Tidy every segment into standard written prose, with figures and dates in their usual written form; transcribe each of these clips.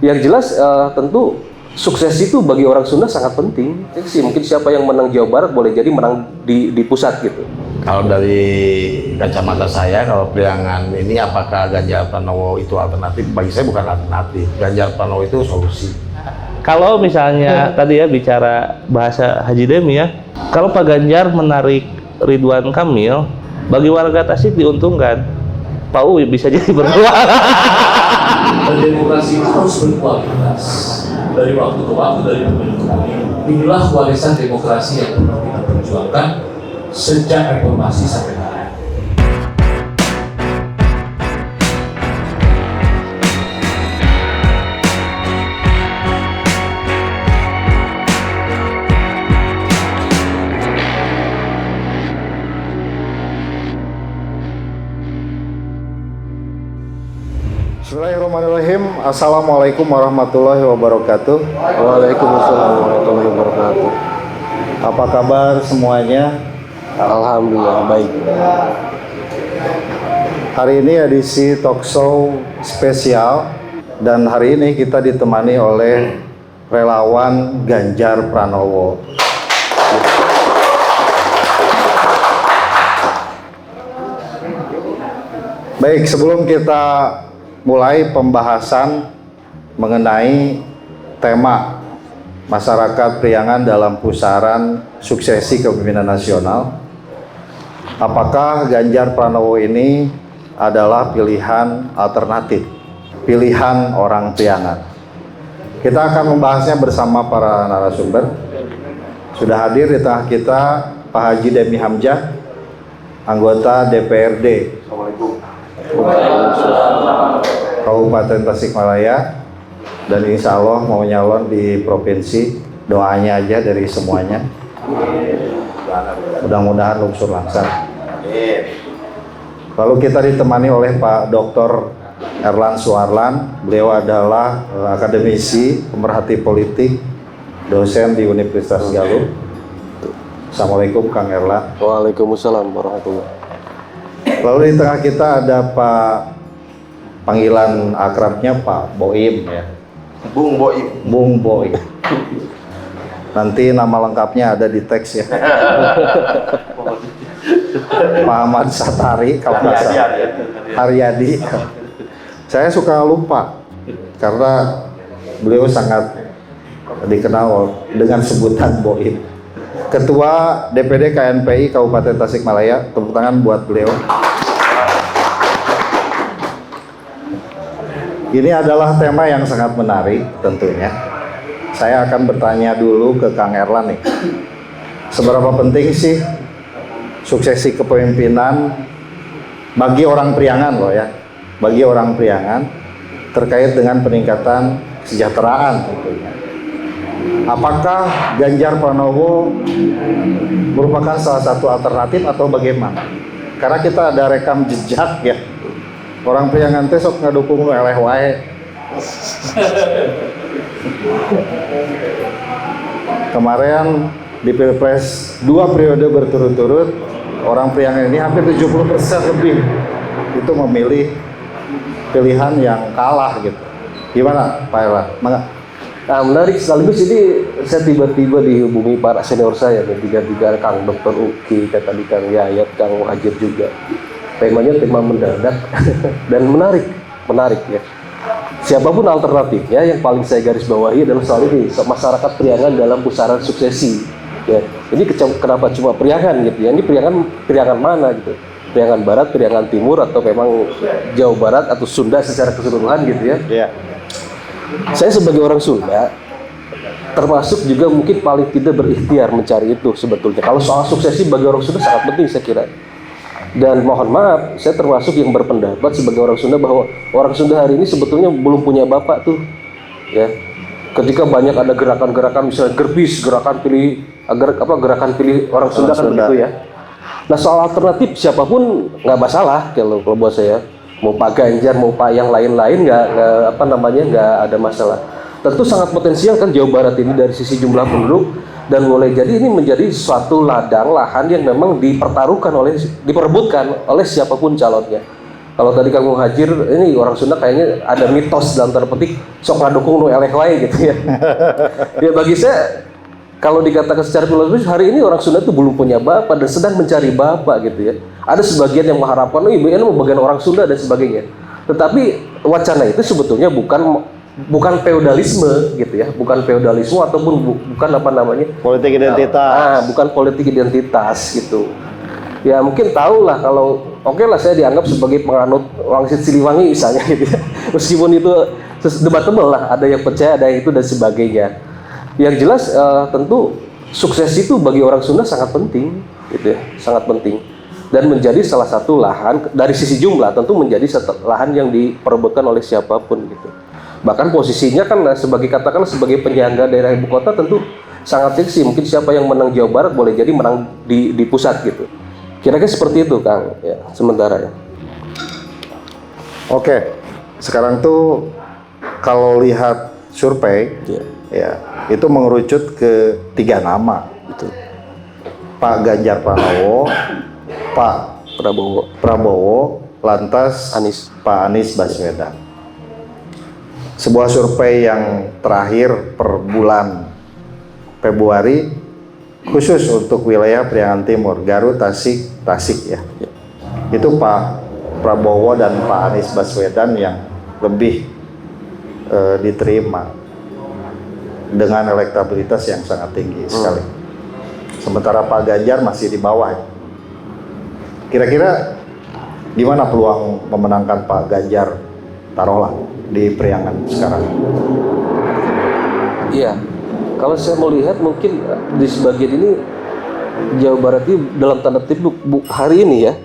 Yang jelas tentu sukses itu bagi orang Sunda sangat penting. Jadi mungkin siapa yang menang Jawa Barat boleh jadi menang di pusat gitu. Kalau dari kacamata saya, kalau Priangan ini apakah Ganjar Pranowo itu alternatif? Bagi saya bukan alternatif. Ganjar Pranowo itu solusi. Kalau misalnya tadi ya bicara bahasa Haji Demi ya, kalau Pak Ganjar menarik Ridwan Kamil, bagi warga Tasik diuntungkan. Pak Uwi bisa jadi berdua. Demokrasi itu harus berkualitas. Dari waktu ke waktu, dari pemilu ke pemilu. Inilah warisan demokrasi yang perlu kita perjuangkan sejak reformasi sampai hari ini. Bismillahirrahmanirrahim. Assalamualaikum warahmatullahi wabarakatuh. Waalaikumsalam warahmatullahi wabarakatuh. Apa kabar semuanya? Alhamdulillah baik. Hari ini edisi talk show spesial dan hari ini kita ditemani oleh relawan Ganjar Pranowo. Baik, sebelum kita mulai pembahasan mengenai tema masyarakat Priangan dalam pusaran suksesi kepemimpinan nasional. Apakah Ganjar Pranowo ini adalah pilihan alternatif, pilihan orang Priangan? Kita akan membahasnya bersama para narasumber. Sudah hadir di tengah kita Pak Haji Demi Hamzah, anggota DPRD Kabupaten Tasikmalaya, dan insya Allah mau nyalon di provinsi. Doanya aja dari semuanya, mudah-mudahan lungsur langsung. Lalu kita ditemani oleh Pak Dr. Erlan Suarlan. Beliau adalah akademisi, pemerhati politik, dosen di Universitas Galuh. Assalamualaikum Kang Erlan. Waalaikumsalam warahmatullahi wabarakatuh. Lalu di tengah kita ada Pak, panggilan akrabnya Pak Boim ya. Bung Boim. Bung Boim. Nanti nama lengkapnya ada di teks ya. Pak Ahmad Satari, kalau nggak salah. Haryadi. Saya suka lupa karena beliau sangat dikenal dengan sebutan Boim. Ketua DPD KNPI Kabupaten Tasikmalaya, tepuk tangan buat beliau. Ini adalah tema yang sangat menarik tentunya. Saya akan bertanya dulu ke Kang Erlan nih. Seberapa penting sih suksesi kepemimpinan bagi orang Priangan loh ya, bagi orang Priangan terkait dengan peningkatan kesejahteraan tentunya. Apakah Ganjar Pranowo merupakan salah satu alternatif atau bagaimana? Karena kita ada rekam jejak ya. Orang Priangan teh sok ngadukung lu eleh wae. Kemarin di Pilpres 2 periode berturut-turut, orang Priangan ini hampir 70% lebih itu memilih pilihan yang kalah gitu. Gimana Pak Erlan? Nah, menarik sekaligus ini saya tiba-tiba dihubungi para senior saya, tiga Kang Dr. Uki, tadi Kang Yayat, Kang Muhajir juga. Temanya tema mendadak dan menarik ya. Siapapun alternatifnya, yang paling saya garis bawahi adalah soal ini, masyarakat Priangan dalam pusaran suksesi. Ya, ini kenapa cuma Priangan gitu ya? Ini Priangan mana gitu? Priangan Barat, Priangan Timur, atau memang Jawa Barat atau Sunda secara keseluruhan gitu ya? Iya. Saya sebagai orang Sunda termasuk juga mungkin paling tidak berikhtiar mencari itu sebetulnya. Kalau soal suksesi bagi orang Sunda sangat penting saya kira. Dan mohon maaf, saya termasuk yang berpendapat sebagai orang Sunda bahwa orang Sunda hari ini sebetulnya belum punya bapak tuh, ya. Ketika banyak ada gerakan-gerakan misalnya gerbis, gerakan pilih gerakan pilih orang Sunda kan begitu ya. Nah soal alternatif siapapun nggak masalah kalau buat saya. Mau Pak Ganjar, mau Pak yang lain-lain nggak ada masalah. Tentu sangat potensial kan Jawa Barat ini dari sisi jumlah penduduk, dan boleh jadi ini menjadi suatu ladang lahan yang memang diperebutkan oleh siapapun calonnya. Kalau tadi Kang Muhajir, ini orang Sunda kayaknya ada mitos dalam tanda petik sok ngadukung nu eleh wae gitu ya. Ya bagi saya kalau dikatakan secara filosofis hari ini orang Sunda itu belum punya bapak dan sedang mencari bapak gitu ya. Ada sebagian yang mengharapkan ibu ini mau bagian orang Sunda dan sebagainya. Tetapi wacana itu sebetulnya bukan feodalisme gitu ya, bukan feodalisme ataupun bukan apa namanya Politik identitas. bukan politik identitas gitu. Ya mungkin tahu lah kalau oke lah saya dianggap sebagai penganut Wangsit Siliwangi misalnya gitu ya. Meskipun itu debatable lah, ada yang percaya, ada yang itu dan sebagainya. Yang jelas tentu sukses itu bagi orang Sunda sangat penting gitu ya, sangat penting. Dan menjadi salah satu lahan dari sisi jumlah tentu menjadi lahan yang diperebutkan oleh siapapun gitu. Bahkan posisinya kan sebagai katakanlah sebagai penyangga daerah ibu kota tentu sangat seksi. Mungkin siapa yang menang Jawa Barat boleh jadi menang di pusat gitu. Kira-kira seperti itu Kang ya sementara ya. Oke, sekarang tuh kalau lihat survei ya itu mengerucut ke 3 nama. Itu Pak Ganjar Pranowo, Pak Prabowo, lantas Pak Anies Baswedan. Sebuah survei yang terakhir per bulan Februari khusus untuk wilayah Priangan Timur, Garut, Tasik ya. Itu Pak Prabowo dan Pak Anies Baswedan yang lebih diterima dengan elektabilitas yang sangat tinggi sekali. Sementara Pak Ganjar masih di bawah. Kira-kira gimana peluang memenangkan Pak Ganjar taruhlah di Priangan sekarang? Iya, kalau saya melihat mungkin di sebagian ini Jawa Barat ini dalam tanda kutip hari ini ya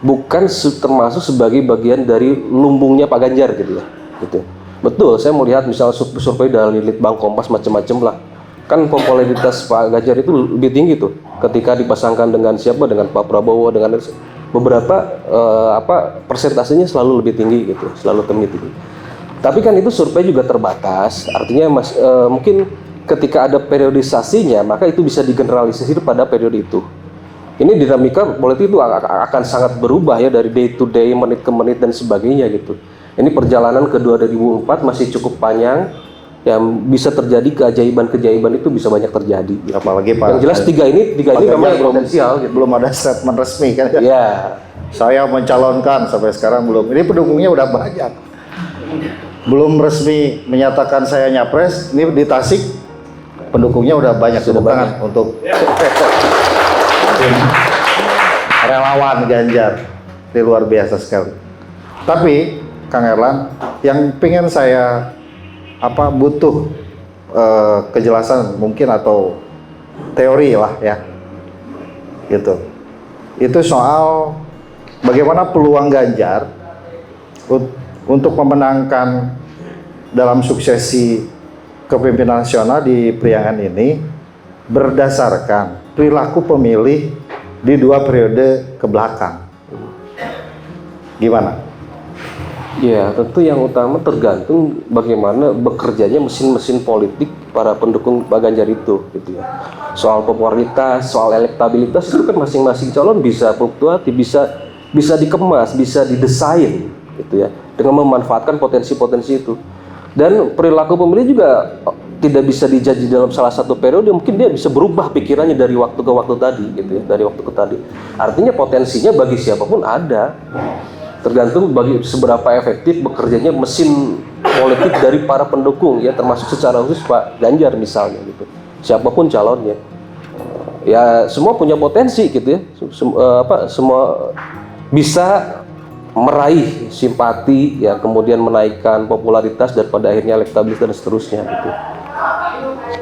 bukan termasuk sebagai bagian dari lumbungnya Pak Ganjar gitu ya. Gitu. Betul, saya melihat misalnya survei dari Litbang Kompas macam-macam lah. Kan popularitas Pak Ganjar itu lebih tinggi tuh ketika dipasangkan dengan siapa, dengan Pak Prabowo, dengan beberapa persentasenya selalu lebih tinggi gitu, selalu lebih tinggi. Tapi kan itu survei juga terbatas, artinya mungkin ketika ada periodisasinya maka itu bisa digeneralisasi pada periode itu. Ini dinamika politik itu akan sangat berubah ya dari day to day, menit ke menit dan sebagainya gitu. Ini perjalanan ke 2004 masih cukup panjang, yang bisa terjadi keajaiban-keajaiban itu bisa banyak terjadi. Gitu. Apalagi Pak. Yang jelas tiga ini memang potensial. Gitu. Belum ada statement resmi kan? Ya. Saya mencalonkan sampai sekarang belum. Ini pendukungnya udah banyak. Belum resmi menyatakan saya nyapres. Ini di Tasik pendukungnya udah banyak. Tepuk tangan untuk relawan Ganjar. Ini luar biasa sekali. Tapi Kang Erlan, yang pengen saya butuh kejelasan mungkin atau teori lah ya, gitu. Itu soal bagaimana peluang Ganjar untuk memenangkan dalam suksesi kepemimpinan nasional di Priangan ini berdasarkan perilaku pemilih di 2 periode ke belakang. Gimana? Ya, tentu yang utama tergantung bagaimana bekerjanya mesin-mesin politik para pendukung Pak Ganjar itu, gitu ya. Soal popularitas, soal elektabilitas itu kan masing-masing calon bisa fluktuatif, bisa dikemas, bisa didesain, gitu ya, dengan memanfaatkan potensi-potensi itu. Dan perilaku pemilih juga tidak bisa dijaji dalam salah satu periode, mungkin dia bisa berubah pikirannya dari waktu ke waktu tadi, gitu ya, dari waktu ke tadi. Artinya potensinya bagi siapapun ada. Tergantung bagi seberapa efektif bekerjanya mesin politik dari para pendukung ya, termasuk secara khusus Pak Ganjar misalnya gitu. Siapapun calonnya. Ya semua punya potensi gitu ya. Semua bisa meraih simpati ya, kemudian menaikkan popularitas dan pada akhirnya elektabilitas dan seterusnya gitu.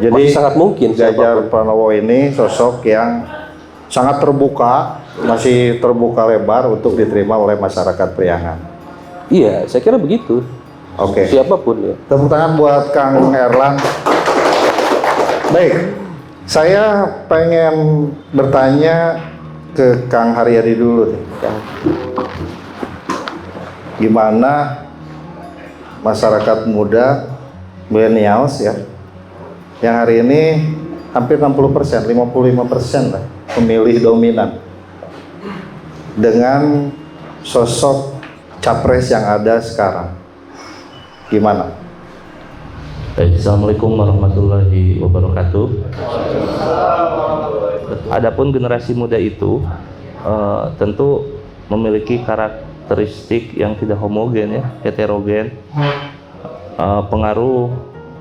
Jadi masih sangat mungkin Ganjar Pranowo ini sosok yang sangat terbuka, masih terbuka lebar untuk diterima oleh masyarakat Priangan. Iya, saya kira begitu. Oke. Siapapun ya. Tepuk tangan buat Kang Erlan. Baik, saya pengen bertanya ke Kang Haryadi dulu nih. Gimana masyarakat muda, millennials ya, yang hari ini hampir 60%, 55% lah pemilih dominan dengan sosok capres yang ada sekarang? Gimana? Assalamualaikum warahmatullahi wabarakatuh. Adapun generasi muda itu tentu memiliki karakteristik yang tidak homogen ya, heterogen. Pengaruh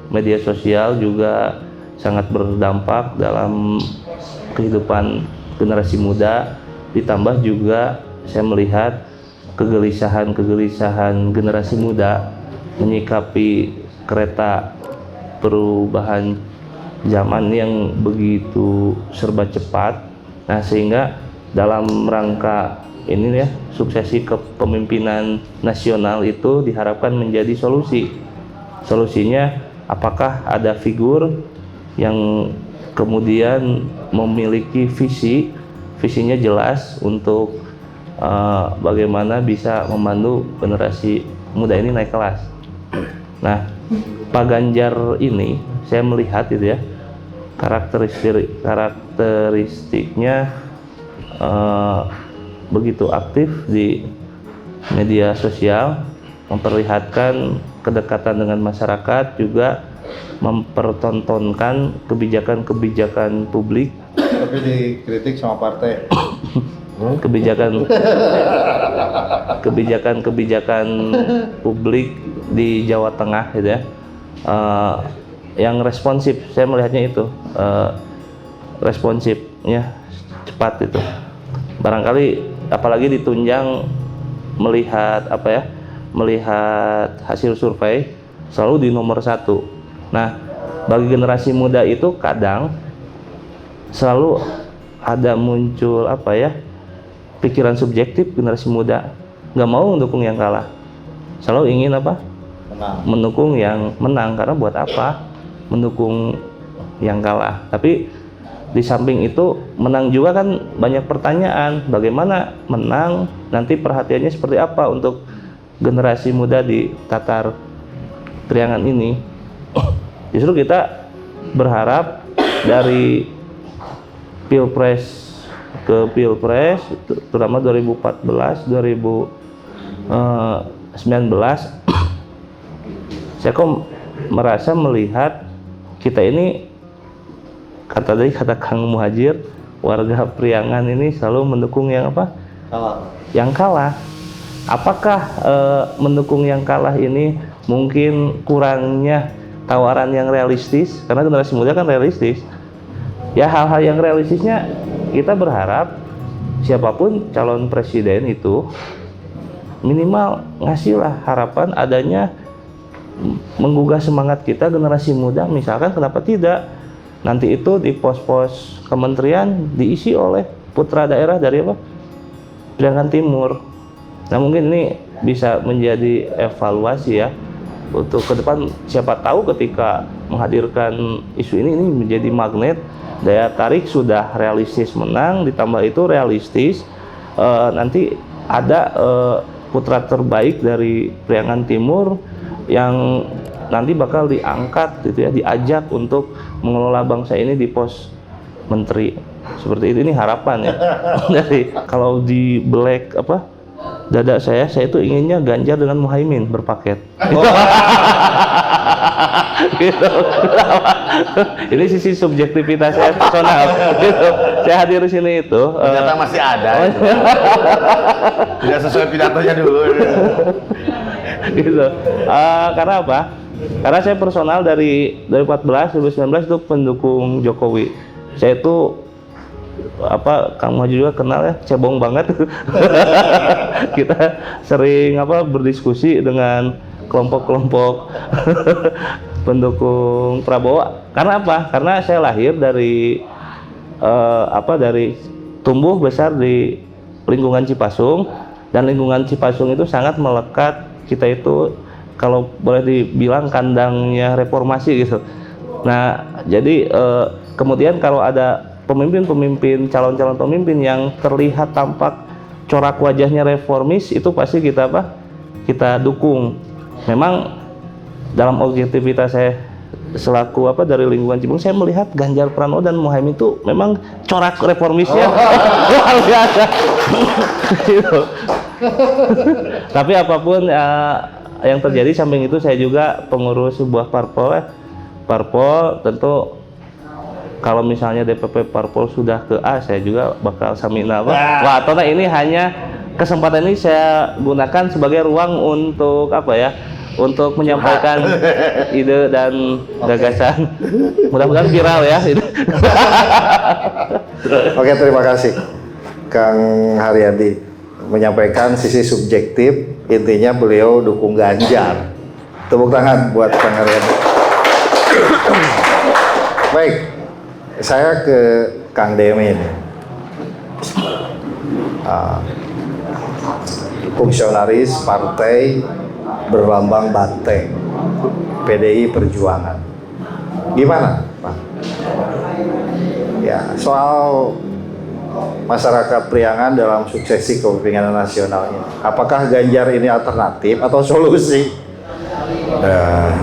media sosial juga sangat berdampak dalam kehidupan generasi muda. Ditambah juga saya melihat kegelisahan generasi muda menyikapi kereta perubahan zaman yang begitu serba cepat. Nah, sehingga dalam rangka ini ya, suksesi kepemimpinan nasional itu diharapkan menjadi solusi. Solusinya apakah ada figur yang kemudian memiliki visinya jelas untuk bagaimana bisa memandu generasi muda ini naik kelas. Nah, Pak Ganjar ini saya melihat itu ya, karakteristiknya begitu aktif di media sosial, memperlihatkan kedekatan dengan masyarakat, juga mempertontonkan kebijakan-kebijakan publik. Tapi dikritik sama partai. kebijakan publik di Jawa Tengah gitu ya, yang responsif. Saya melihatnya itu responsifnya cepat itu. Barangkali apalagi ditunjang melihat melihat hasil survei selalu di nomor 1. Nah, bagi generasi muda itu kadang selalu ada muncul pikiran subjektif generasi muda, nggak mau mendukung yang kalah, selalu ingin mendukung yang menang. Karena buat apa mendukung yang kalah? Tapi di samping itu menang juga kan banyak pertanyaan, bagaimana menang, nanti perhatiannya seperti apa untuk generasi muda di Tatar Priangan ini. Justru kita berharap dari Pilpres ke Pilpres, terutama 2014, 2019, saya kok merasa melihat kita ini, kata Kang Muhajir, warga Priangan ini selalu mendukung yang yang kalah. Apakah mendukung yang kalah ini mungkin kurangnya tawaran yang realistis? Karena generasi muda kan realistis. Ya, hal-hal yang realistisnya kita berharap siapapun calon presiden itu minimal ngasihlah harapan adanya menggugah semangat kita generasi muda. Misalkan kenapa tidak nanti itu di pos-pos kementerian diisi oleh putra daerah dari Priangan Timur. Nah, mungkin ini bisa menjadi evaluasi ya untuk ke depan. Siapa tahu ketika menghadirkan isu ini menjadi magnet, daya tarik sudah realistis menang, ditambah itu realistis nanti ada putra terbaik dari Priangan Timur yang nanti bakal diangkat gitu ya, diajak untuk mengelola bangsa ini di pos menteri seperti itu. Ini harapan ya. Jadi kalau di black dada saya itu inginnya Ganjar dengan Muhaimin berpaket. Gitu. Ini sisi subjektivitas saya personal. Gitu. Saya hadir di sini itu. Ternyata masih ada. Tidak sesuai pidatonya dulu. Gitu. Karena apa? Karena saya personal dari 2014, 2019 itu pendukung Jokowi. Saya itu Kang Muhajir juga kenal ya, cebong banget. Kita sering berdiskusi dengan kelompok-kelompok pendukung Prabowo. Karena apa? Karena saya lahir dari dari tumbuh besar di lingkungan Cipasung, dan lingkungan Cipasung itu sangat melekat. Kita itu kalau boleh dibilang kandangnya reformasi gitu. Nah, jadi kemudian kalau ada pemimpin-pemimpin, calon-calon pemimpin yang terlihat tampak corak wajahnya reformis, itu pasti kita dukung. Memang dalam objektivitas saya selaku dari lingkungan Cibung, saya melihat Ganjar Pranowo dan Muhaimin itu memang corak reformisnya luar biasa. Gitu. Tapi apapun yang terjadi, samping itu saya juga pengurus sebuah parpol. Parpol tentu kalau misalnya DPP parpol sudah ke A, saya juga bakal samina. Wah, Tona, ini hanya kesempatan ini saya gunakan sebagai ruang untuk apa ya? Untuk menyampaikan ide dan gagasan. Mudah-mudahan viral ya. Oke, terima kasih Kang Haryadi menyampaikan sisi subjektif, intinya beliau dukung Ganjar. Tepuk tangan buat Kang Haryadi. Baik, saya ke Kang Demin. Fungsionaris partai berlambang banteng, PDI Perjuangan. Gimana, Pak? Ya, soal masyarakat Priangan dalam suksesi kepemimpinan nasional ini. Apakah Ganjar ini alternatif atau solusi?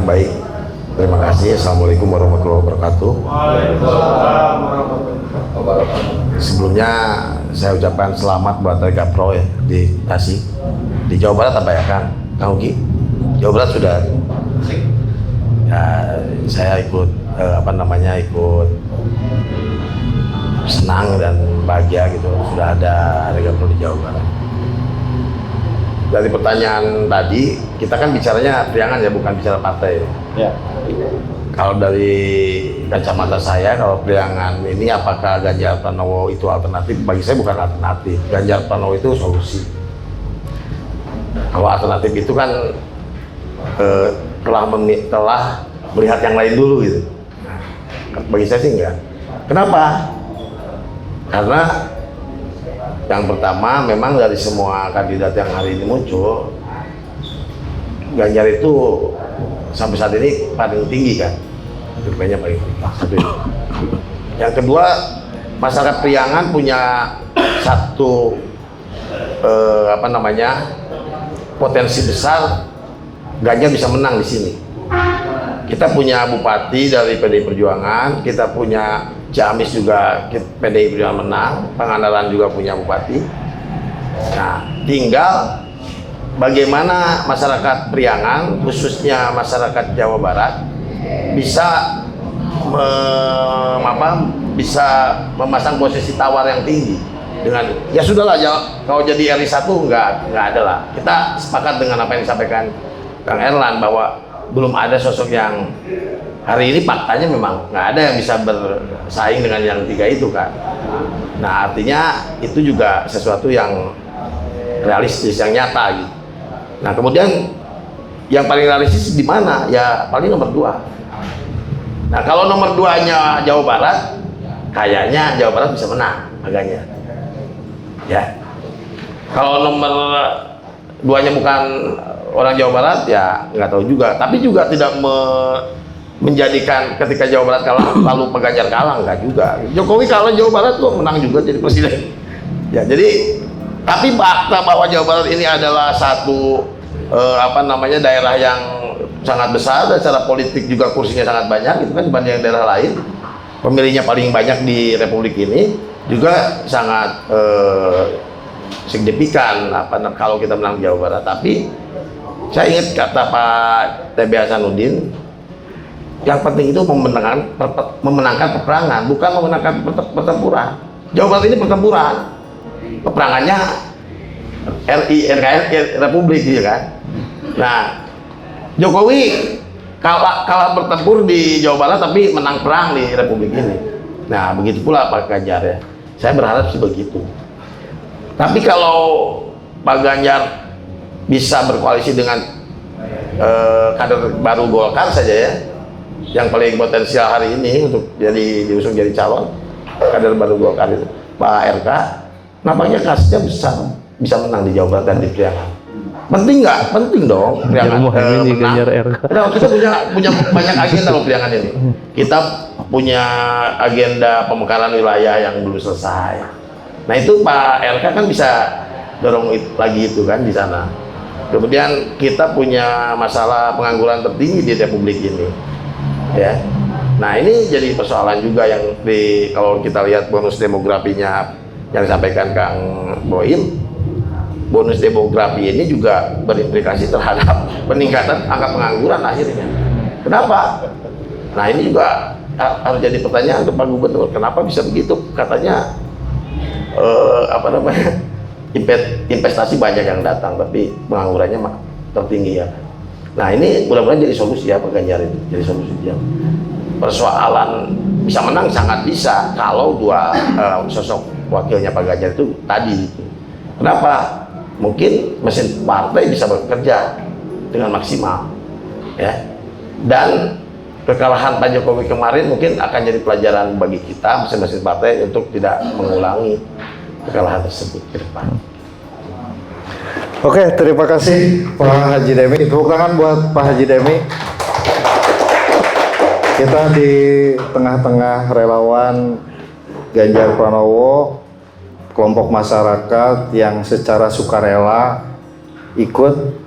Baik, terima kasih. Assalamualaikum warahmatullahi wabarakatuh. Sebelumnya saya ucapkan selamat buat Rega Pro ya, di Tasik, di Jawa Barat apa ya Kang Ugi? Jawa Barat sudah. Ya, saya ikut ikut senang dan bahagia gitu sudah ada Rega Pro di Jawa Barat. Dari pertanyaan tadi, kita kan bicaranya Priangan ya, bukan bicara partai. Ya. Kalau dari kacamata saya, kalau Priangan ini apakah Ganjar Pranowo itu alternatif? Bagi saya bukan alternatif. Ganjar Pranowo itu solusi. Kalau alternatif itu kan telah melihat yang lain dulu gitu. Bagi saya sih enggak. Kenapa? Karena yang pertama, memang dari semua kandidat yang hari ini muncul, Ganjar itu sampai saat ini paling tinggi kan, surveinya paling tinggi. Yang kedua, masyarakat Priangan punya satu potensi besar, Ganjar bisa menang di sini. Kita punya bupati dari PDI Perjuangan, kita punya Ciamis juga PDI Perjuangan menang, Pangandaran juga punya bupati. Nah, tinggal bagaimana masyarakat Priangan, khususnya masyarakat Jawa Barat, bisa bisa memasang posisi tawar yang tinggi dengan ya sudahlah, kalau jadi RI 1 nggak ada lah. Kita sepakat dengan apa yang disampaikan Kang Erlan bahwa belum ada sosok yang hari ini faktanya memang nggak ada yang bisa bersaing dengan yang tiga itu kan. Nah, artinya itu juga sesuatu yang realistis, yang nyata gitu. Nah, kemudian yang paling realistis di mana? Ya paling nomor 2. Nah, kalau nomor 2-nya Jawa Barat, kayaknya Jawa Barat bisa menang agaknya. Ya. Kalau nomor 2-nya bukan orang Jawa Barat, ya nggak tahu juga. Tapi juga tidak menjadikan ketika Jawa Barat kalah lalu Pak Ganjar kalah, nggak juga. Jokowi kalah Jawa Barat kok menang juga jadi presiden. Ya, jadi tapi fakta bahwa Jawa Barat ini adalah satu daerah yang sangat besar dan secara politik juga kursinya sangat banyak, itu kan dibanding daerah lain. Pemilihnya paling banyak di Republik ini juga sangat signifikan kalau kita menang Jawa Barat. Tapi saya ingat kata Pak TB Hasanuddin, yang penting itu memenangkan peperangan, bukan memenangkan pertempuran. Jawa Barat ini pertempuran, peperangannya NKRI Republik gitu kan. Nah, Jokowi kalah bertempur di Jawa Barat tapi menang perang di Republik ini. Nah, begitu pula Pak Ganjar ya. Saya berharap sih begitu. Tapi kalau Pak Ganjar bisa berkoalisi dengan kader baru Golkar saja ya, yang paling potensial hari ini untuk diusung jadi calon kader baru Golkar itu Pak RK, nampaknya kasusnya bisa menang di Jawa Barat dan di Priangan. Penting nggak? Penting dong Priangan menang. Nah, kita punya banyak agenda loh Priangan ini. Kita punya agenda pemekaran wilayah yang belum selesai. Nah, itu Pak RK kan bisa dorong lagi itu kan di sana. Kemudian kita punya masalah pengangguran tertinggi di Republik ini, ya. Nah, ini jadi persoalan juga yang kalau kita lihat bonus demografinya yang disampaikan Kang Boim, bonus demografi ini juga berimplikasi terhadap peningkatan angka pengangguran akhirnya. Kenapa? Nah ini juga harus jadi pertanyaan ke Pak Gubernur. Kenapa bisa begitu? Katanya investasi banyak yang datang, tapi penganggurannya tertinggi ya. Nah ini mudah-mudahan jadi solusi ya Pak Ganjar itu, jadi solusi dia. Persoalan bisa menang sangat bisa kalau dua sosok wakilnya Pak Ganjar itu tadi. Kenapa? Mungkin mesin partai bisa bekerja dengan maksimal, ya. Dan kekalahan Pak Jokowi kemarin mungkin akan jadi pelajaran bagi kita mesin-mesin partai untuk tidak mengulangi kekalahan tersebut ke depan. Oke, terima kasih Pak Haji Demi. Tepuk tangan buat Pak Haji Demi. Kita di tengah-tengah relawan Ganjar Pranowo, kelompok masyarakat yang secara sukarela ikut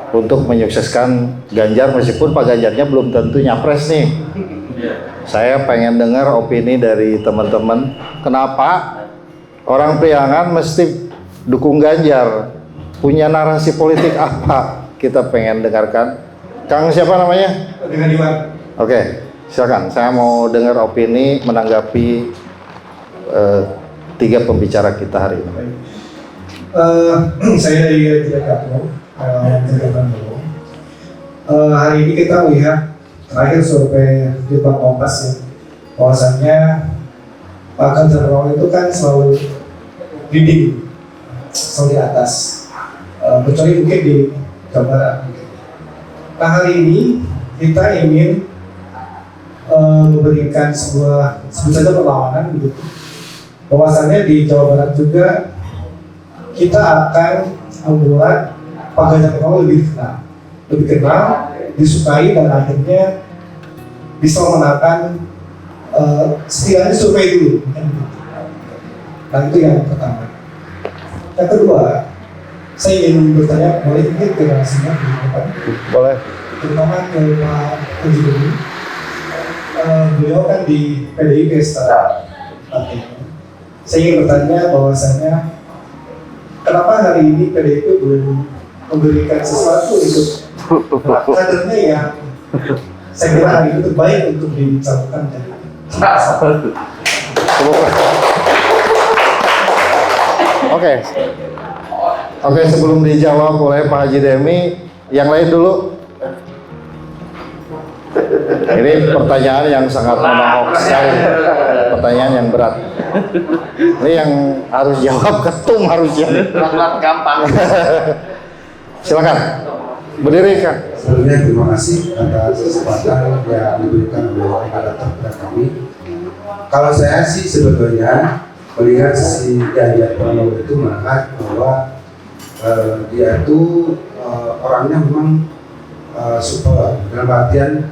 untuk menyukseskan Ganjar, meskipun Pak Ganjarnya belum tentu nyapres nih. Saya pengen dengar opini dari teman-teman, kenapa orang Priangan mesti dukung Ganjar, punya narasi politik apa? Kita pengen dengarkan. Kang siapa namanya? Dengan Iwan. Oke, silakan. Saya mau dengar opini menanggapi tiga pembicara kita hari ini. Saya dari Jakarta. Hari ini kita lihat terakhir survei di Bank Kompas ya, bahwasannya Pak Ganjar Pranowo itu kan selalu leading, selalu di atas, kecuali mungkin di Jawa Barat. Nah hari ini kita ingin memberikan sebuah sebut saja perlawanan begitu, bahwasannya di Jawa Barat juga kita akan membuat Pak Ganjar Pranowo lebih kenal, disukai, dan akhirnya bisa memenangkan setidaknya survei dulu. Nah itu yang pertama. Yang kedua, saya ingin bertanya boleh mungkin ke narasumber Boleh. terutama ke Pak Haji Demi. Beliau kan di PDIP secara artinya. Saya ingin bertanya bahwasanya kenapa hari ini PDIP belum memberikan sesuatu untuk kadernya yang saya kira hari ini terbaik untuk dicalonkan dari Oke, sebelum dijawab oleh Pak Haji Demi, yang lain dulu. Ini pertanyaan yang sangat menohok sekali, pertanyaan yang berat. Ini yang harus jawab ketum harusnya. Berat gampang. Silakan, berdiri Kang. Sebelumnya terima kasih atas kesempatan yang diberikan oleh moderator kepada kami. Kalau saya sih sebetulnya melihat si Ganjar Pranowo itu melihat bahwa dia itu orangnya memang super, dalam artian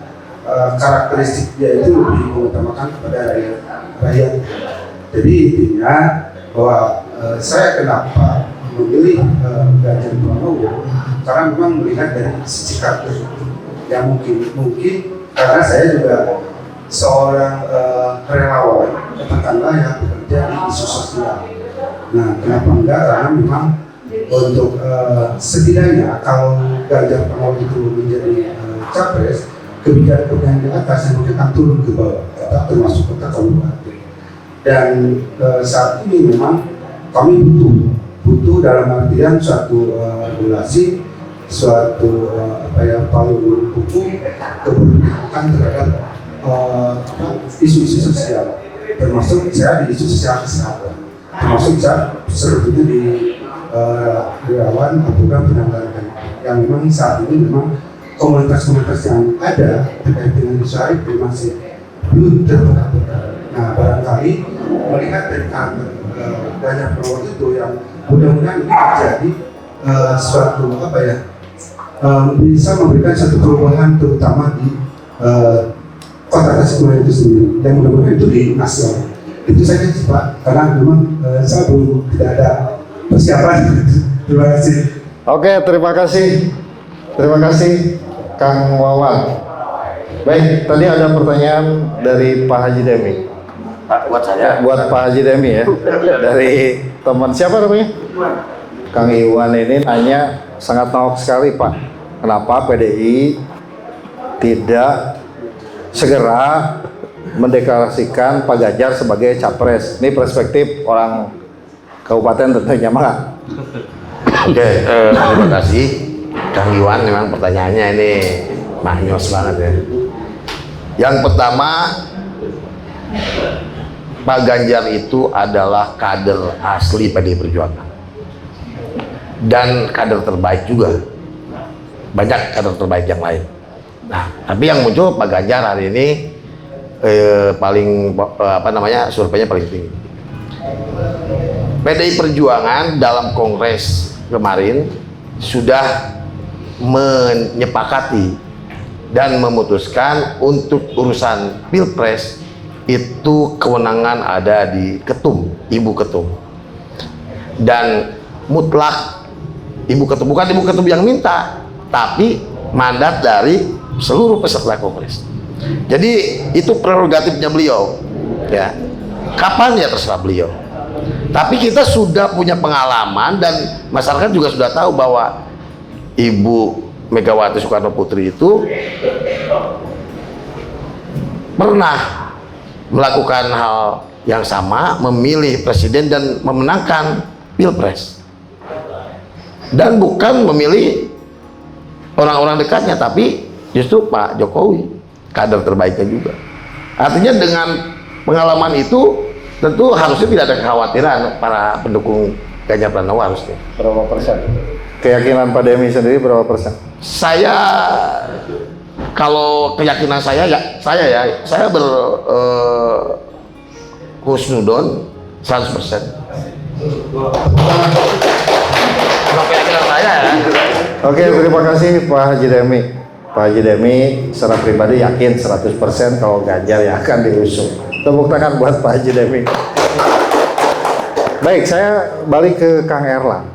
karakteristik dia itu lebih mengutamakan kepada rakyat. Jadi intinya bahwa saya kenapa memilih Ganjar Pranowo karena memang melihat dari sisi karakter yang mungkin karena saya juga seorang relawan katakanlah yang bekerja di isu sosial. Nah kenapa enggak, karena memang untuk setidaknya kalau Ganjar Pranowo itu menjadi capres, kebijakan di atas yang akan turun ke bawah, termasuk kota kabupaten. Dan saat ini memang kami butuh dalam artian suatu regulasi, suatu payung hukum keberpihakan terhadap isu-isu sosial, termasuk saya di isu sosial kesehatan, termasuk saya sebetulnya di relawan program penanggulangan yang memang saat ini memang komunitas-komunitas yang ada terkait dengan isu HIV masih belum terbuka. Nah barangkali melihat dari karakter Ganjar Pranowo itu yang mudah-mudahan ini terjadi suatu bisa memberikan satu perubahan terutama di kota Tasikmalaya itu sendiri, dan mudah-mudahan itu di nasional. Itu saja sih Pak, karena memang saya belum tidak ada persiapan. Terima kasih. Oke, terima kasih Kang Wawan. Baik, tadi ada pertanyaan dari Pak Haji Demi. Buat saya. Buat Pak Haji Demi ya, dari teman siapa namanya? Kang Iwan ini nanya sangat nolak sekali Pak. Kenapa PDI tidak segera mendeklarasikan Pak Ganjar sebagai capres? Ini perspektif orang kabupaten tentunya Mak. Oke, terima kasih Kang Iwan. Memang pertanyaannya ini mahnyos banget ya. Yang pertama, Pak Ganjar itu adalah kader asli PDI Perjuangan dan kader terbaik juga. Banyak kader terbaik yang lain. Nah, tapi yang muncul Pak Ganjar hari ini paling surveinya paling tinggi. PDI Perjuangan dalam kongres kemarin sudah menyepakati dan memutuskan untuk urusan Pilpres itu kewenangan ada di ketum, Ibu Ketum. Dan mutlak Ibu Ketum, bukan Ibu Ketum yang minta, tapi mandat dari seluruh peserta kongres. Jadi itu prerogatifnya beliau, ya. Kapan ya terserah beliau. Tapi kita sudah punya pengalaman dan masyarakat juga sudah tahu bahwa Ibu Megawati Soekarno Putri itu pernah melakukan hal yang sama, memilih presiden dan memenangkan Pilpres. Dan bukan memilih orang-orang dekatnya, tapi justru Pak Jokowi, kader terbaiknya juga. Artinya dengan pengalaman itu tentu harusnya tidak ada kekhawatiran para pendukung Ganjar Pranowo harusnya. Berapa persen? Keyakinan Pak Demi sendiri berapa persen? Saya kalau keyakinan saya husnudon 100%. Kalau keyakinan saya ya. Oke, terima kasih Pak Haji Demi. Pak Haji Demi secara pribadi yakin 100% kalau Ganjar yang akan diusung. Tepuk tangan buat Pak Haji Demi. Baik, saya balik ke Kang Erlang.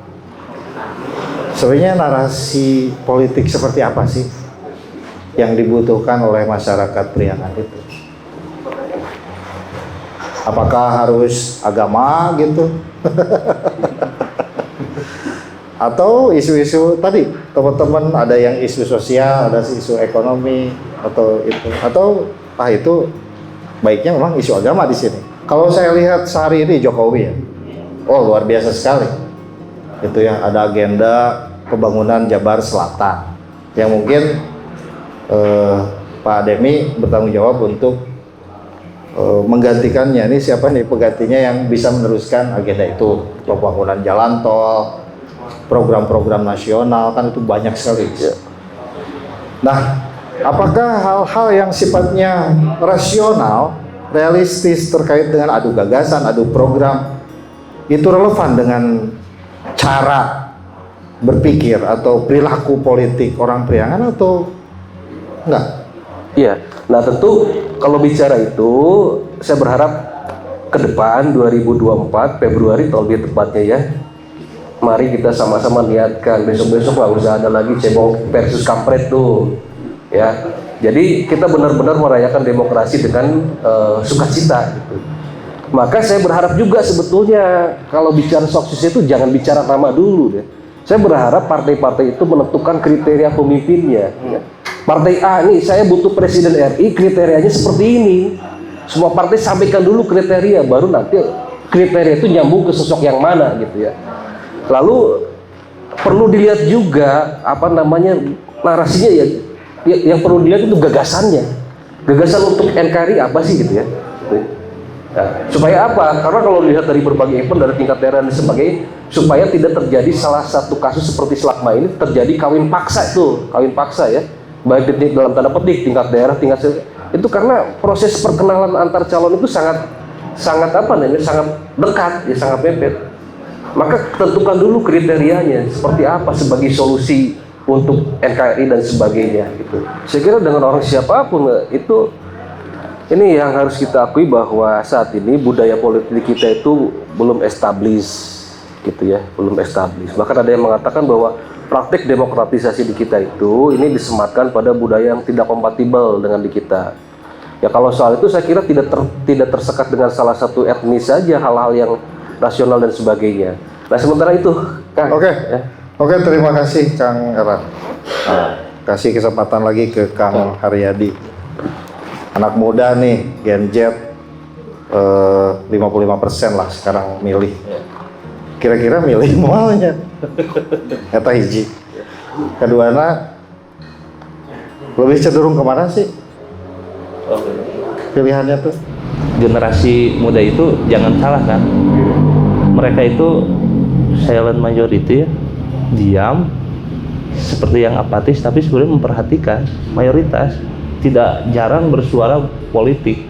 Sebenarnya narasi politik seperti apa sih yang dibutuhkan oleh masyarakat Priangan itu? Apakah harus agama gitu? Atau isu-isu tadi, teman-teman ada yang isu sosial, ada isu ekonomi, atau itu, atau itu baiknya memang isu agama di sini. Kalau saya lihat sehari ini Jokowi ya, oh luar biasa sekali. Itu ya, ada agenda pembangunan Jabar Selatan yang mungkin Pak Demi bertanggung jawab untuk menggantikannya. Ini siapa nih penggantinya yang bisa meneruskan agenda itu? Pembangunan jalan tol, program-program nasional, kan itu banyak sekali. Nah, apakah hal-hal yang sifatnya rasional, realistis terkait dengan adu gagasan, adu program itu relevan dengan cara berpikir atau perilaku politik orang Priangan atau enggak? Iya, nah tentu kalau bicara itu saya berharap ke depan 2024 Februari atau lebih tepatnya ya, mari kita sama-sama niatkan besok-besok nggak usah ada lagi cebong versus kampret tuh ya. Jadi kita benar-benar merayakan demokrasi dengan sukacita gitu. Maka saya berharap juga sebetulnya kalau bicara sukses itu jangan bicara nama dulu deh. Saya berharap partai-partai itu menentukan kriteria pemimpinnya ya. Partai A nih, saya butuh presiden RI, kriterianya seperti ini. Semua partai sampaikan dulu kriteria, baru nanti kriteria itu nyambung ke sosok yang mana gitu ya. Lalu perlu dilihat juga narasinya ya, yang perlu dilihat itu gagasannya. Gagasan untuk NKRI apa sih gitu ya. Nah, supaya apa? Karena kalau dilihat dari berbagai event dari tingkat daerah dan sebagainya, supaya tidak terjadi salah satu kasus seperti selama ini terjadi kawin paksa ya. Baik dalam tanda petik tingkat daerah, itu karena proses perkenalan antar calon itu sangat dekat ya, sangat mepet. Maka tentukan dulu kriterianya seperti apa sebagai solusi untuk NKRI dan sebagainya gitu. Saya kira dengan orang siapapun itu, ini yang harus kita akui bahwa saat ini budaya politik kita itu belum established gitu ya, belum established. Bahkan ada yang mengatakan bahwa praktik demokratisasi di kita itu ini disematkan pada budaya yang tidak kompatibel dengan di kita. Ya kalau soal itu saya kira tidak tersekat dengan salah satu etnis saja hal-hal yang rasional dan sebagainya. Nah sementara itu, Kang. Oke. Ya. Oke, terima kasih Kang Erlan. Kasih kesempatan lagi ke Kang Haryadi. Anak muda nih, Gen Z, 55% lah sekarang milih. Kira-kira milih malnya. Eta hiji. Keduana, lebih cenderung kemana sih pilihannya tuh? Generasi muda itu jangan salah kan, mereka itu silent majority ya, diam seperti yang apatis, tapi sebenarnya memperhatikan mayoritas, tidak jarang bersuara politik.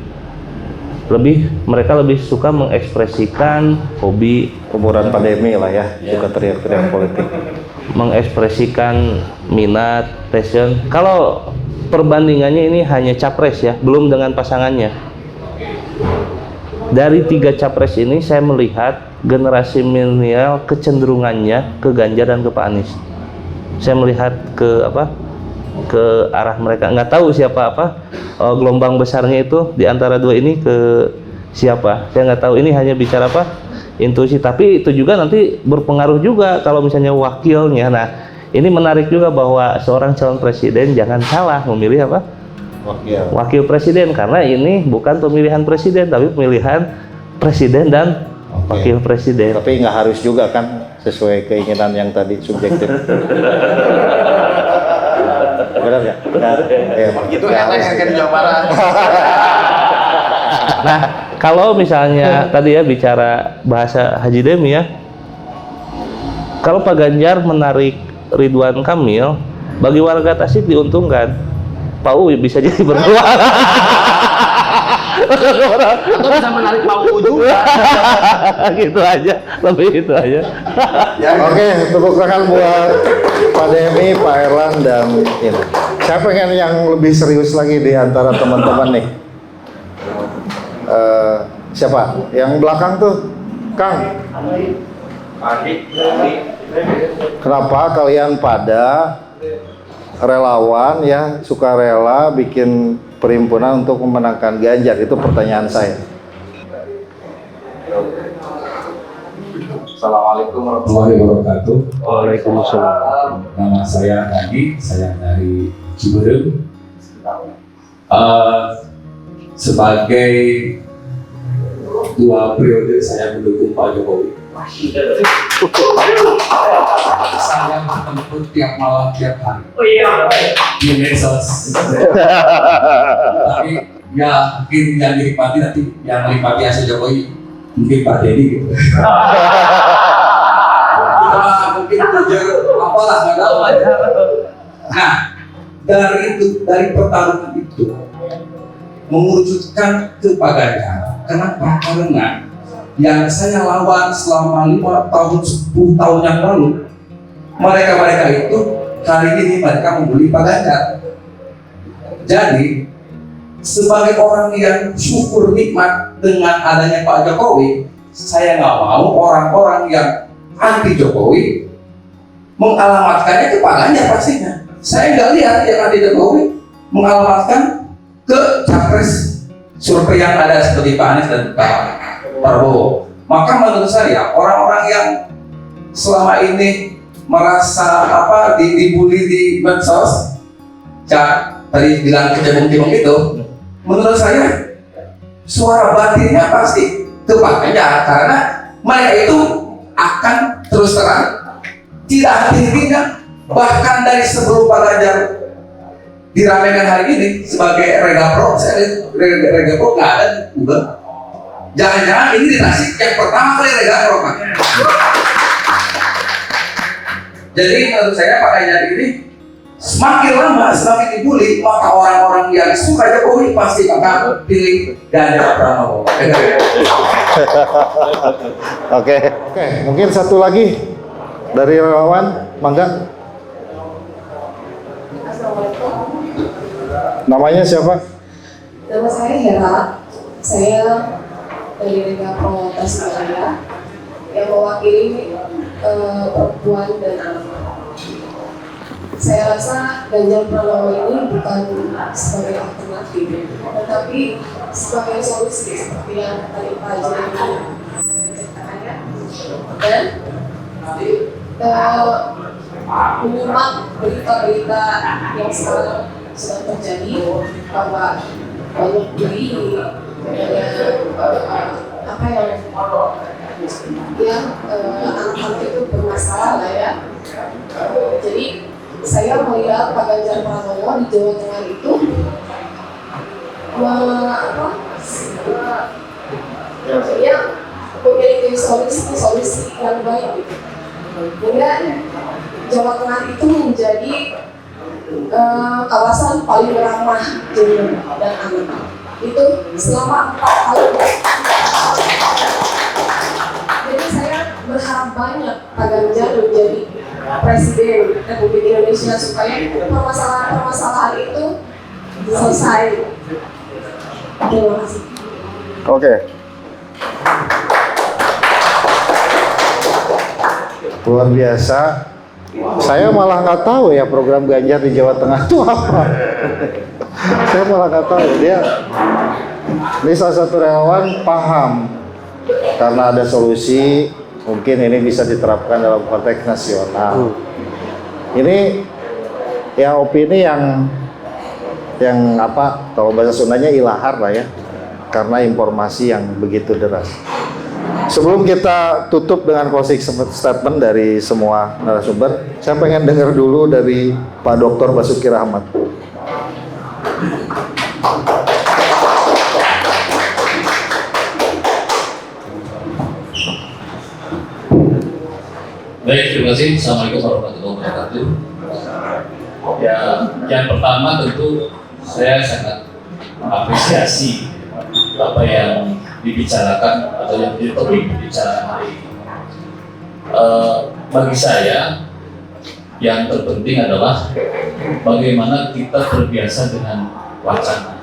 Mereka lebih suka mengekspresikan hobi, Umuran pandemi lah ya, suka teriak-teriak politik. mengekspresikan minat, passion. Kalau perbandingannya ini hanya capres ya, belum dengan pasangannya. Dari 3 capres ini saya melihat generasi milenial kecenderungannya ke Ganjar dan ke Pak Anies. Saya melihat ke arah mereka. Nggak tahu siapa gelombang besarnya itu di antara dua ini ke siapa. Saya nggak tahu, ini hanya bicara intuisi, tapi itu juga nanti berpengaruh juga kalau misalnya wakilnya. Nah, ini menarik juga bahwa seorang calon presiden jangan salah memilih wakil presiden, karena ini bukan pemilihan presiden tapi pemilihan presiden dan wakil presiden. Tapi nggak harus juga kan sesuai keinginan yang tadi subjektif. Benar nggak? Itu enak yang di Jawa Barat. Nah, kalau misalnya tadi ya bicara bahasa Haji Demi ya, kalau Pak Ganjar menarik Ridwan Kamil, bagi warga Tasik diuntungkan. Pak U bisa jadi berdua. Atau bisa menarik Pak U juga. Gitu aja, lebih itu aja. Oke, tepuk tangan buat Pak Demi, Pak Erlan, dan ini. Saya pengen yang lebih serius lagi di antara teman-teman nih. Siapa? Yang belakang tuh, Kang. Kenapa kalian pada relawan ya, sukarela bikin perhimpunan untuk memenangkan Ganjar? Itu pertanyaan saya. Assalamualaikum warahmatullahi wabarakatuh. Waalaikumsalam. Nama saya Andi, saya dari Ciberem. Sebagai 2 periode saya mendukung Pak Jokowi. Saya bertemu tiap malam, tiap hari di medsos. Tapi ya mungkin yang dinikmati nanti, yang menikmati hasil Jokowi mungkin Pak Dedi gitu. Mungkin tujuh apalah, nggak tahu aja. Nah, dari pertarungan itu mengerucutkan ke Pak Ganjar. Kenapa? Karena yang saya lawan selama 5 tahun, 10 tahun yang lalu, mereka itu kali ini mereka membuli Pak Ganjar. Jadi sebagai orang yang syukur nikmat dengan adanya Pak Jokowi, saya nggak mau orang-orang yang anti Jokowi mengalamatkannya ke Pak Ganjar pastinya. Saya nggak lihat yang anti Jokowi mengalamatkan ke capres survei yang ada seperti Pak Anies dan Pak Prabowo. Maka menurut saya orang-orang yang selama ini merasa dibully di medsos, tadi bilang kecebong-cebong itu, menurut saya suara batinnya pasti ke Pak Ganjar, karena mereka itu akan terus terang tidak henti-hentinya, bahkan dari sebelum Pak Ganjar diramaikan hari ini sebagai Rega Pro, Rega Pro nggak ada Google. Jangan-jangan ini di Tasik yang pertama kali Rega Pro, Pak. Jadi menurut saya Pak Ganjar ini semakin lama semakin dibully, maka orang-orang yang suka Jokowi pasti akan pilih Ganjar Pranowo. Oke, mungkin satu lagi dari relawan, mangga. Assalamualaikum. Namanya siapa? Nama saya Hera. Saya dari Rega Pro Tasikmalaya yang mewakili perempuan dan anak. Saya rasa Ganjar Pranowo ini bukan sebagai alternatif, tetapi sebagai solusi seperti yang tadi Pak Haji ceritakannya. Dan menyimak berita-berita yang sekarang sedang terjadi bahwa banyak diri apa yang anak-anak itu bermasalah lah ya. Jadi saya melihat Pak Ganjar Pranowo di Jawa Tengah itu ya memiliki solusi yang baik gitu. Hingga Jawa Tengah itu menjadi kawasan paling ramah junior dan anak. Itu selama 4 tahun. Jadi saya berharap banyak Pak Ganjar menjadi Presiden Republik Indonesia supaya permasalahan itu selesai. Terima kasih. Oke. Luar biasa. Saya malah nggak tahu ya program Ganjar di Jawa Tengah itu apa. Saya malah nggak tahu. Ini salah satu relawan paham karena ada solusi. Mungkin ini bisa diterapkan dalam konteks nasional. Ini ya opini yang apa? Kalau bahasa Sundanya ilahar lah ya. Karena informasi yang begitu deras. Sebelum kita tutup dengan closing statement dari semua narasumber, saya pengen dengar dulu dari Pak Dr. Basuki Rahmat. Baik, terima kasih. Assalamualaikum warahmatullahi wabarakatuh. Ya, yang pertama tentu saya sangat mengapresiasi apa yang dibicarakan atau yang menjadi topik pembicaraan hari ini. Bagi saya, yang terpenting adalah bagaimana kita terbiasa dengan wacana.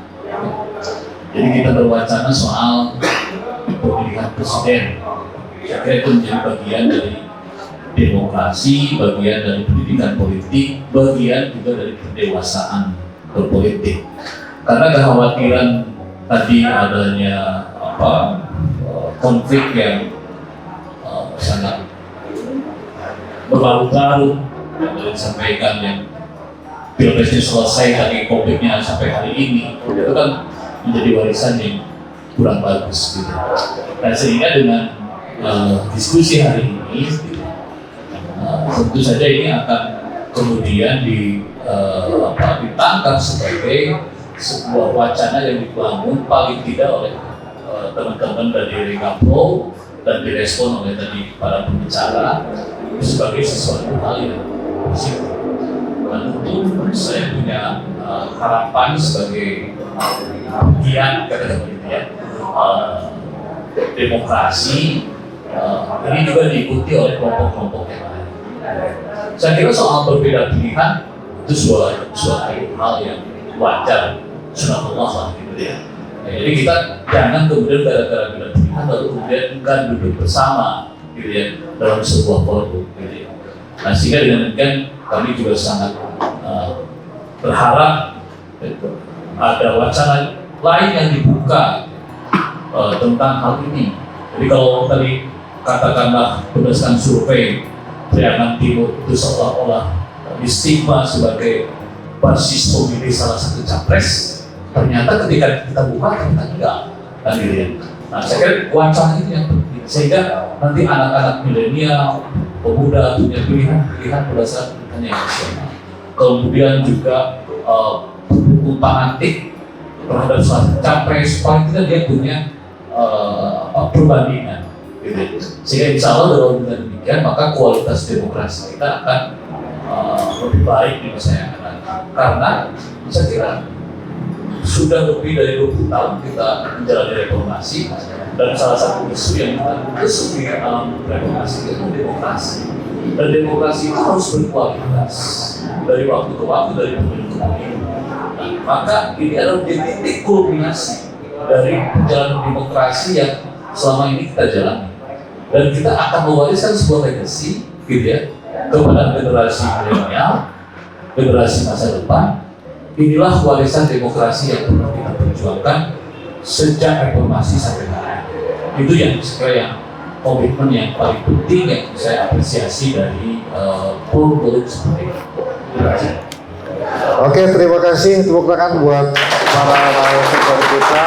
Jadi kita berwacana soal pemilihan presiden. Saya kira itu menjadi bagian dari demokrasi, bagian dari pendidikan politik, bagian juga dari pendewasaan berpolitik. Karena kekhawatiran tadi adanya konflik yang sangat berlarut-larut yang disampaikan, yang pilpresnya selesai tapi konfliknya sampai hari ini, itu kan menjadi warisan yang kurang bagus gitu. Nah, sehingga dengan diskusi hari ini tentu saja ini akan kemudian ditangkap sebagai sebuah wacana yang dibangun paling tidak oleh teman-teman dari Rekapro dan direspon oleh tadi para pembicara sebagai sesuatu hal yang positif. Dan tentu saya punya harapan sebagai bagian demokrasi ini juga diikuti oleh kelompok-kelompok yang lain. Saya kira soal berbeda pilihan itu suatu hal yang wajar, sunatullah lah gitu ya. Jadi kita jangan kemudian gara-gara beda pilihan lalu kemudian kan duduk bersama gitu ya dalam sebuah forum gitu ya. Nah, sehingga dengan demikian kami juga sangat berharap ada wacana lain yang dibuka tentang hal ini. Jadi kalau tadi katakanlah berdasarkan survei Priangan Timur itu seolah-olah distigma sebagai basis pemilih salah satu capres, ternyata ketika kita buka ternyata enggak, kan gitu ya. Nah, saya kira wacana itu yang penting sehingga nanti anak-anak milenial, pemuda punya pilihan berdasarkan pilihan yang nasional. Kemudian juga umpang antik terhadap suatu capres, paling tidak dia punya perbandingan, gitu. Sehingga insya Allah dengan demikian maka kualitas demokrasi kita akan lebih baik di masa yang akan datang. Karena saya kira sudah lebih dari 20 tahun kita menjalani reformasi dan salah satu isu yang kita kesulitan di dalam reformasi itu demokrasi. Dan demokrasi itu harus berkualitas dari waktu ke waktu, dari pemilu ke pemilu. Nah, maka ini adalah titik kulminasi dari perjalanan demokrasi yang selama ini kita jalani. Dan kita akan mewariskan sebuah legacy, gitu ya, kepada generasi milenial, generasi masa depan. Inilah warisan demokrasi yang perlu kita perjuangkan sejak reformasi sampai hari ini. Itu yang saya komitmen yang paling penting yang saya apresiasi dari forum seperti ini. Terima kasih. Oke, terima kasih. Tepuk tangan buat para narasumber kita.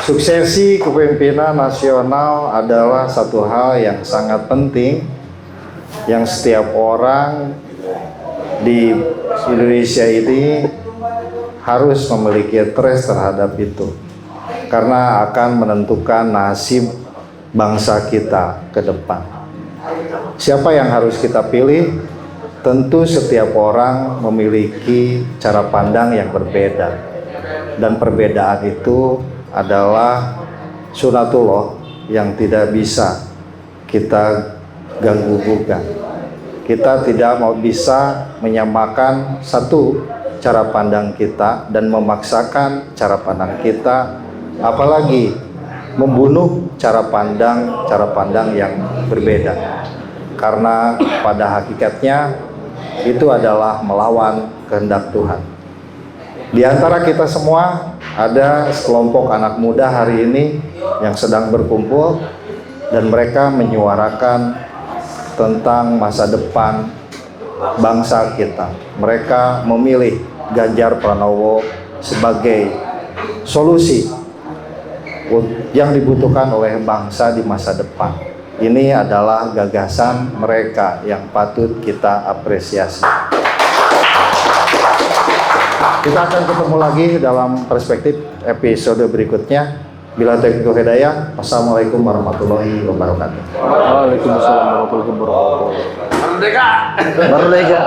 Suksesi kepemimpinan nasional adalah satu hal yang sangat penting yang setiap orang di Indonesia ini harus memiliki trace terhadap itu, karena akan menentukan nasib bangsa kita ke depan. Siapa yang harus kita pilih? Tentu setiap orang memiliki cara pandang yang berbeda, dan perbedaan itu adalah sunatullah yang tidak bisa kita ganggu-gugat. Kita tidak mau bisa menyamakan satu cara pandang kita dan memaksakan cara pandang kita, apalagi membunuh cara pandang yang berbeda, karena pada hakikatnya itu adalah melawan kehendak Tuhan. Di antara kita semua ada sekelompok anak muda hari ini yang sedang berkumpul dan mereka menyuarakan tentang masa depan bangsa kita. Mereka memilih Ganjar Pranowo sebagai solusi yang dibutuhkan oleh bangsa di masa depan. Ini adalah gagasan mereka yang patut kita apresiasi. Kita akan ketemu lagi dalam perspektif episode berikutnya. Bila taufiq wal hidayah. Wassalamualaikum warahmatullahi wabarakatuh. Waalaikumsalam warahmatullahi wabarakatuh. Merdeka! Merdeka.